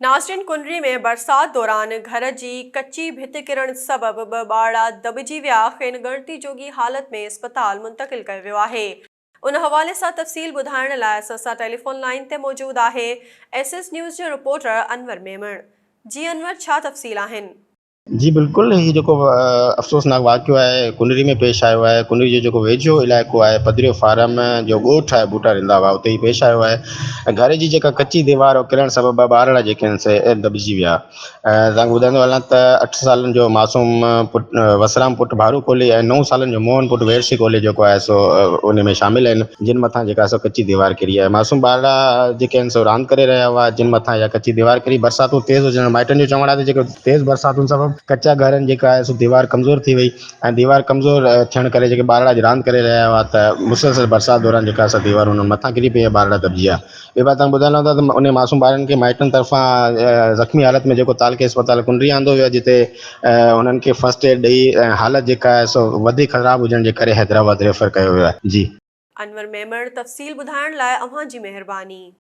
नाज़रीन, कुनरी में बरसात दौरान घर की कच्ची भित किरण सबब ॿ दबिजी विया। खेनि ॻणती जोगी हालत में अस्पताल मुंतकिल कयो वियो आहे। उन हवाले से तफ़सील ॿुधाइण लाइ असां टेलीफोन लाइन ते मौजूद आहे SS न्यूज़ जो रिपोर्टर अनवर मेमण। जी अनवर, छा तफ़सील आहिनि? जी बिल्कुल, ही जो अफ़सोसनाक वाक़ियो है कुनरी में पेश आयो है। कुनरी जो वेझो इलाइक़ो है पदरियो फार्म जो ॻोठ है बूटा रिंदा हुआ, उते ही पेश आयो है। घर जी जेका कच्ची दीवार किरण सबब ॿारड़ा जेके आहिनि से दबिजी विया। तव्हांखे ॿुधाईंदो हलां त 8 सालनि जो मासूम पुट वसराम पुट भारू कोहली ऐं 9 सालनि जो मोहन पुट वेरसी कोहली जेको आहे सो उन में शामिल आहिनि, जिन मथां जेका सो कच्ची दीवार किरी आहे। मासूम ॿारड़ा जेके आहिनि सो रांदि करे रहिया हुआ, जिन मथां इहा कच्ची दीवार किरी। बरसातूं तेज़ हुजण, माइटनि जो चवणु आहे त जेको तेज़ बरसातुनि सबब कच्चा घरनि जेका आहे सो दीवार कमज़ोर थी वई ऐं दीवार कमज़ोर थियण करे जेके ॿारड़ा रांदि करे रहिया हुआ त मुसलसल बरसाति दौरान जेका असां दीवार हुन मथां किरी पई, ॿारड़ा दॿिजी विया। ॿिए बात तव्हां ॿुधाइणो था त उन मासूम ॿारनि खे माइटनि तरफ़ां ज़ख़्मी हालत में जेको तालके अस्पताल कुनरी आंदो वियो, जिते उन्हनि खे फर्स्ट एड ॾेई हालत जेका आहे सो वधीक ख़राब हुजण जे करे हैदराबाद रेफर कयो वियो आहे। जी अनवर मेमण, तफ़सील ॿुधाइण लाइ अव्हां जी महिरबानी।